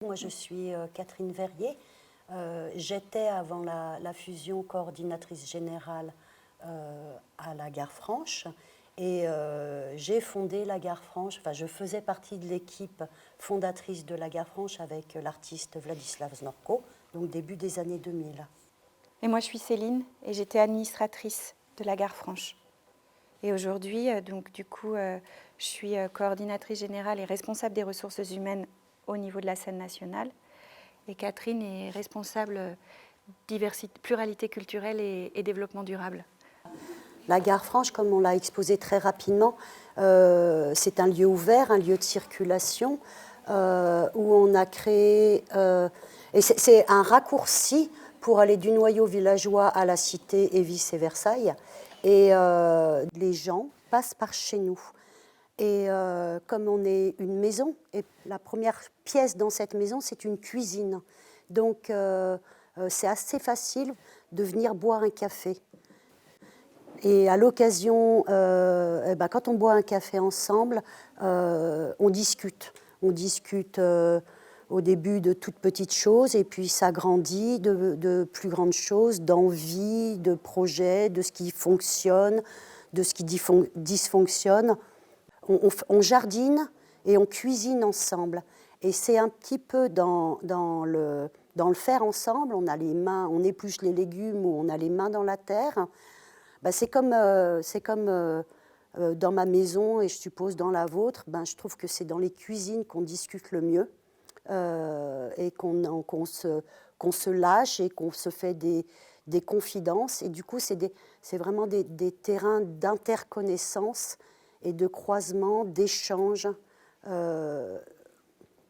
Moi, je suis Catherine Verrier. J'étais, avant la fusion, coordinatrice générale à la Gare Franche. Et j'ai fondé la Gare Franche, enfin je faisais partie de l'équipe fondatrice de la Gare Franche avec l'artiste Vladislav Znorko, donc début des années 2000. Et moi je suis Céline et j'étais administratrice de la Gare Franche. Et aujourd'hui, je suis coordinatrice générale et responsable des ressources humaines au niveau de la scène nationale. Et Catherine est responsable pluralité culturelle et développement durable. La Gare Franche, comme on l'a exposé très rapidement, c'est un lieu ouvert, un lieu de circulation où on a créé... et c'est un raccourci pour aller du noyau villageois à la cité Évis et Versailles. Et les gens passent par chez nous. Et comme on est une maison, et la première pièce dans cette maison, c'est une cuisine. Donc c'est assez facile de venir boire un café. Et à l'occasion, quand on boit un café ensemble, on discute. On discute au début de toutes petites choses, et puis ça grandit de plus grandes choses, d'envie, de projets, de ce qui fonctionne, de ce qui dysfonctionne. On jardine et on cuisine ensemble. Et c'est un petit peu dans le faire ensemble. On a les mains, on épluche les légumes ou on a les mains dans la terre. C'est comme dans ma maison et je suppose dans la vôtre, je trouve que c'est dans les cuisines qu'on discute le mieux et qu'on se lâche et qu'on se fait des confidences. Et du coup, c'est vraiment des terrains d'interconnaissance et de croisement, d'échange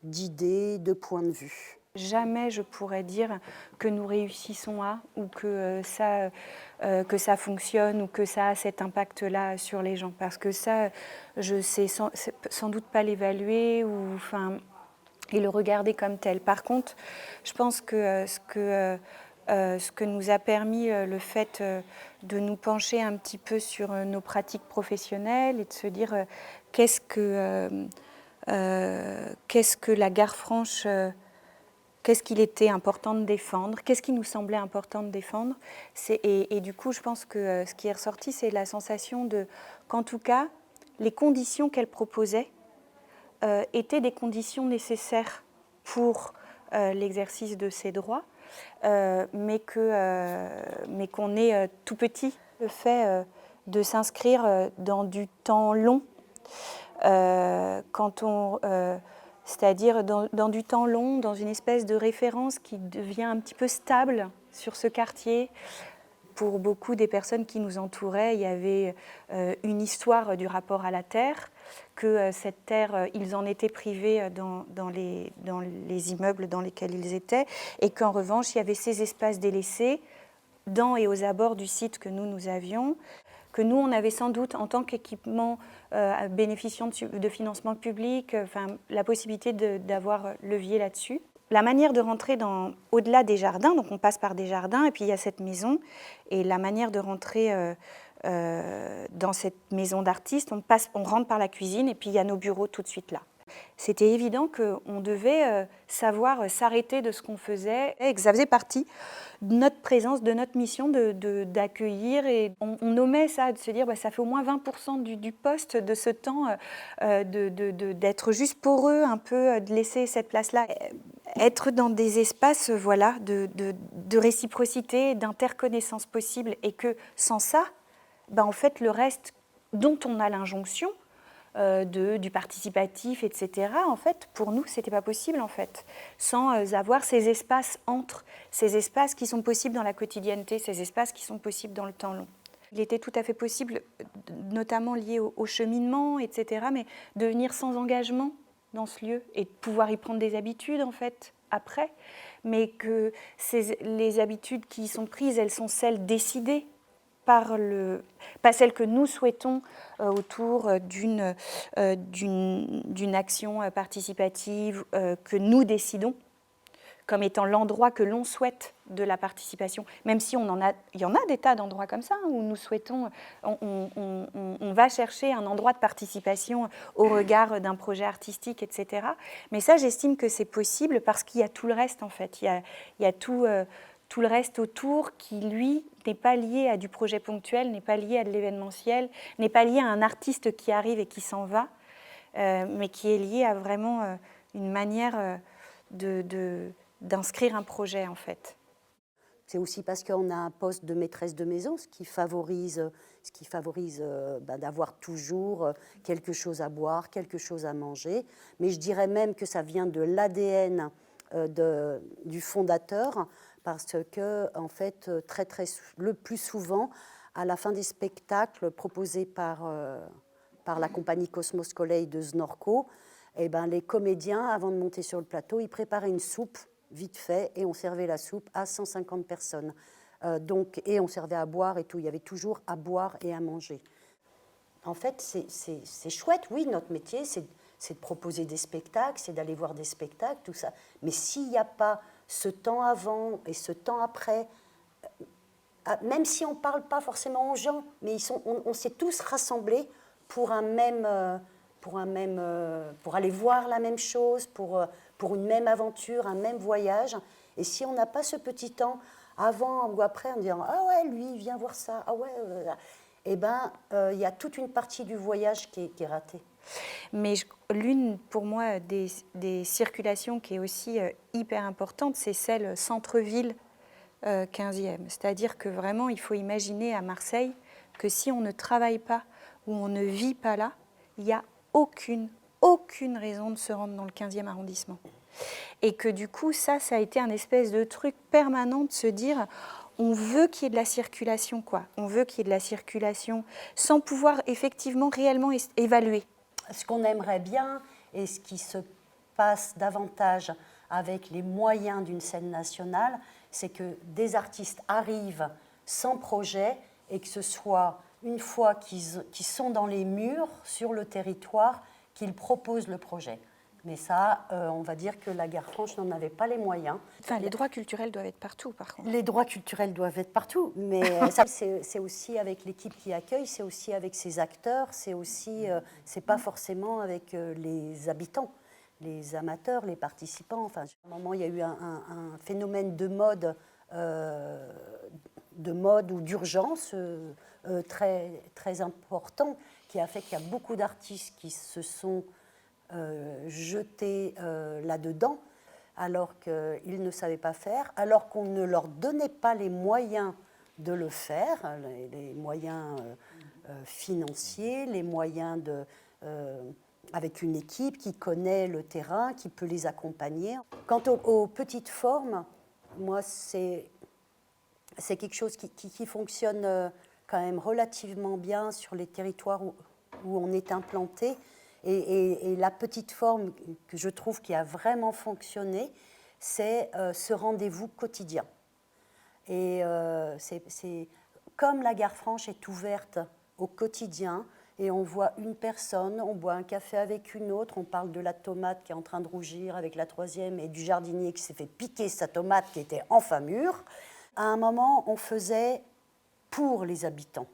d'idées, de points de vue. Jamais je pourrais dire que nous réussissons à, ou que ça fonctionne, ou que ça a cet impact-là sur les gens. Parce que ça, je ne sais sans doute pas l'évaluer et le regarder comme tel. Par contre, je pense que ce que nous a permis le fait de nous pencher un petit peu sur nos pratiques professionnelles et de se dire qu'est-ce que la Gare Franche... Qu'est-ce qu'il était important de défendre? Qu'est-ce qui nous semblait important de défendre? Et du coup, je pense que ce qui est ressorti, c'est la sensation qu'en tout cas, les conditions qu'elle proposait étaient des conditions nécessaires pour l'exercice de ces droits, mais qu'on est tout petit. Le fait de s'inscrire dans du temps long, c'est-à-dire dans du temps long, dans une espèce de référence qui devient un petit peu stable sur ce quartier. Pour beaucoup des personnes qui nous entouraient, il y avait une histoire du rapport à la terre, que cette terre, ils en étaient privés dans les immeubles dans lesquels ils étaient, et qu'en revanche, il y avait ces espaces délaissés dans et aux abords du site que nous avions, que nous, on avait sans doute, en tant qu'équipement bénéficiant de financement public, la possibilité d'avoir levier là-dessus. La manière de rentrer au-delà des jardins, donc on passe par des jardins, et puis il y a cette maison, et la manière de rentrer dans cette maison d'artiste, on rentre par la cuisine, et puis il y a nos bureaux tout de suite là. C'était évident qu'on devait savoir s'arrêter de ce qu'on faisait et que ça faisait partie de notre présence, de notre mission d'accueillir. Et on nommait ça, de se dire ça fait au moins 20% du poste, de ce temps, d'être juste pour eux, un peu, de laisser cette place-là. Être dans des espaces de réciprocité, d'interconnaissance possible, et que sans ça, en fait, le reste dont on a l'injonction, du participatif, etc. En fait, pour nous, c'était pas possible, en fait, sans avoir ces espaces ces espaces qui sont possibles dans la quotidienneté, ces espaces qui sont possibles dans le temps long. Il était tout à fait possible, notamment lié au cheminement, etc., mais de venir sans engagement dans ce lieu et de pouvoir y prendre des habitudes, en fait, après, mais que les habitudes qui y sont prises, elles sont celles décidées, pas celle que nous souhaitons autour d'une action participative que nous décidons comme étant l'endroit que l'on souhaite de la participation, même si il y en a des tas d'endroits comme ça, où nous souhaitons, on va chercher un endroit de participation au regard d'un projet artistique, etc. Mais ça, j'estime que c'est possible parce qu'il y a tout le reste, en fait. Il y a tout le reste autour qui, lui, n'est pas lié à du projet ponctuel, n'est pas lié à de l'événementiel, n'est pas lié à un artiste qui arrive et qui s'en va, mais qui est lié à vraiment une manière d'inscrire un projet, en fait. C'est aussi parce qu'on a un poste de maîtresse de maison, ce qui favorise d'avoir toujours quelque chose à boire, quelque chose à manger. Mais je dirais même que ça vient de l'ADN du fondateur, parce que, en fait, le plus souvent, à la fin des spectacles proposés par la compagnie Cosmos Colley de Znorko, eh ben, les comédiens, avant de monter sur le plateau, ils préparaient une soupe vite fait, et on servait la soupe à 150 personnes. Et on servait à boire et tout. Il y avait toujours à boire et à manger. En fait, c'est chouette, oui, notre métier, c'est de proposer des spectacles, c'est d'aller voir des spectacles, tout ça. Mais s'il n'y a pas ce temps avant et ce temps après, même si on ne parle pas forcément aux gens, mais on s'est tous rassemblés pour pour aller voir la même chose, pour une même aventure, un même voyage. Et si on n'a pas ce petit temps avant ou après en disant ah ouais, lui viens voir ça, ah ouais, eh ben il y a toute une partie du voyage qui est ratée. Mais l'une, pour moi, des circulations qui est aussi hyper importante, c'est celle centre-ville 15e. C'est-à-dire que vraiment, il faut imaginer à Marseille que si on ne travaille pas ou on ne vit pas là, il n'y a aucune raison de se rendre dans le 15e arrondissement. Et que du coup, ça a été un espèce de truc permanent de se dire on veut qu'il y ait de la circulation, quoi. On veut qu'il y ait de la circulation sans pouvoir effectivement réellement évaluer. Ce qu'on aimerait bien et ce qui se passe davantage avec les moyens d'une scène nationale, c'est que des artistes arrivent sans projet et que ce soit une fois qu'ils sont dans les murs, sur le territoire, qu'ils proposent le projet. Mais ça, on va dire que la Gare Franche n'en avait pas les moyens. Enfin, les droits culturels doivent être partout, par contre. Les droits culturels doivent être partout, mais ça, c'est aussi avec l'équipe qui accueille, c'est aussi avec ses acteurs, c'est pas forcément avec les habitants, les amateurs, les participants. Enfin, à un moment, il y a eu un phénomène de mode ou d'urgence très, très important qui a fait qu'il y a beaucoup d'artistes qui se sont jetés là-dedans alors qu'ils ne savaient pas faire, alors qu'on ne leur donnait pas les moyens de le faire, les moyens financiers, les moyens avec une équipe qui connaît le terrain, qui peut les accompagner. Quant aux petites formes, moi, c'est quelque chose qui fonctionne quand même relativement bien sur les territoires où on est implanté. Et la petite forme que je trouve qui a vraiment fonctionné, c'est ce rendez-vous quotidien. Et comme la Gare Franche est ouverte au quotidien, et on voit une personne, on boit un café avec une autre, on parle de la tomate qui est en train de rougir avec la troisième, et du jardinier qui s'est fait piquer sa tomate qui était enfin mûre. À un moment, on faisait pour les habitants.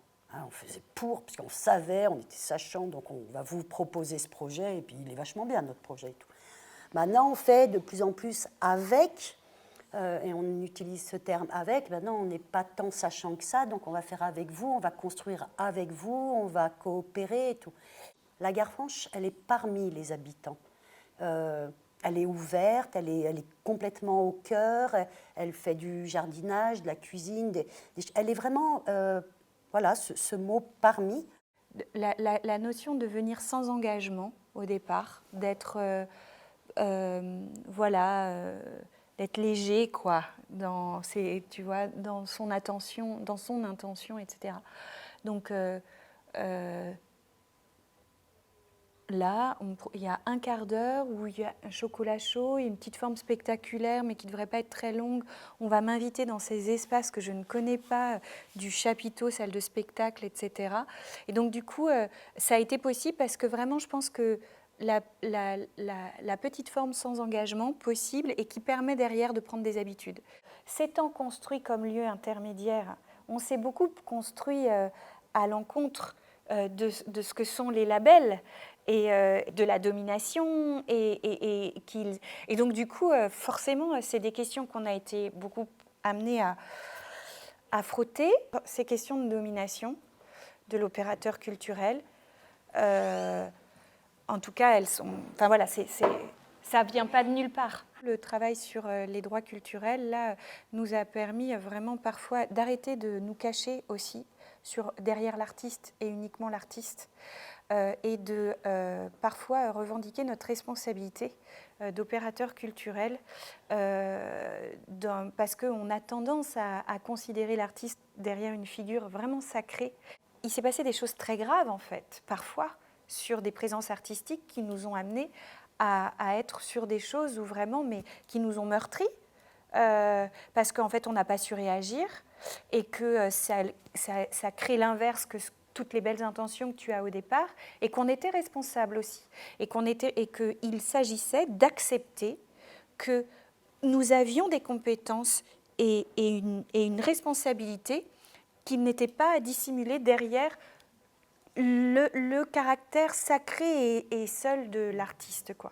On faisait pour, parce qu'on savait, on était sachant, donc on va vous proposer ce projet, et puis il est vachement bien, notre projet et tout. Maintenant, on fait de plus en plus avec, et on utilise ce terme avec. Maintenant, on n'est pas tant sachant que ça, donc on va faire avec vous, on va construire avec vous, on va coopérer et tout. La Gare Franche, elle est parmi les habitants. Elle est ouverte, elle est complètement au cœur, elle fait du jardinage, de la cuisine, elle est vraiment... Voilà, ce mot parmi. La notion de venir sans engagement au départ, d'être d'être léger, quoi, tu vois, dans son intention, etc. Donc là, il y a un quart d'heure où il y a un chocolat chaud, une petite forme spectaculaire, mais qui ne devrait pas être très longue. On va m'inviter dans ces espaces que je ne connais pas, du chapiteau, salle de spectacle, etc. Et donc, du coup, ça a été possible parce que vraiment, je pense que la petite forme sans engagement possible et qui permet derrière de prendre des habitudes. s'étant construit comme lieu intermédiaire, on s'est beaucoup construit à l'encontre de ce que sont les labels et de la domination. Et donc, du coup, forcément, c'est des questions qu'on a été beaucoup amenés à frotter, ces questions de domination de l'opérateur culturel. En tout cas, elles sont... Enfin voilà, ça ne vient pas de nulle part. Le travail sur les droits culturels, là, nous a permis vraiment parfois d'arrêter de nous cacher aussi derrière l'artiste et uniquement l'artiste, et de parfois revendiquer notre responsabilité d'opérateur culturel, parce qu'on a tendance à considérer l'artiste derrière une figure vraiment sacrée. Il s'est passé des choses très graves, en fait, parfois, sur des présences artistiques qui nous ont amenés à être sur des choses où vraiment, mais qui nous ont meurtris, parce qu'en fait, on n'a pas su réagir et que ça crée l'inverse que toutes les belles intentions que tu as au départ, et qu'on était responsable aussi, et qu'il s'agissait d'accepter que nous avions des compétences et une responsabilité qui n'était pas à dissimuler derrière le caractère sacré et seul de l'artiste, quoi.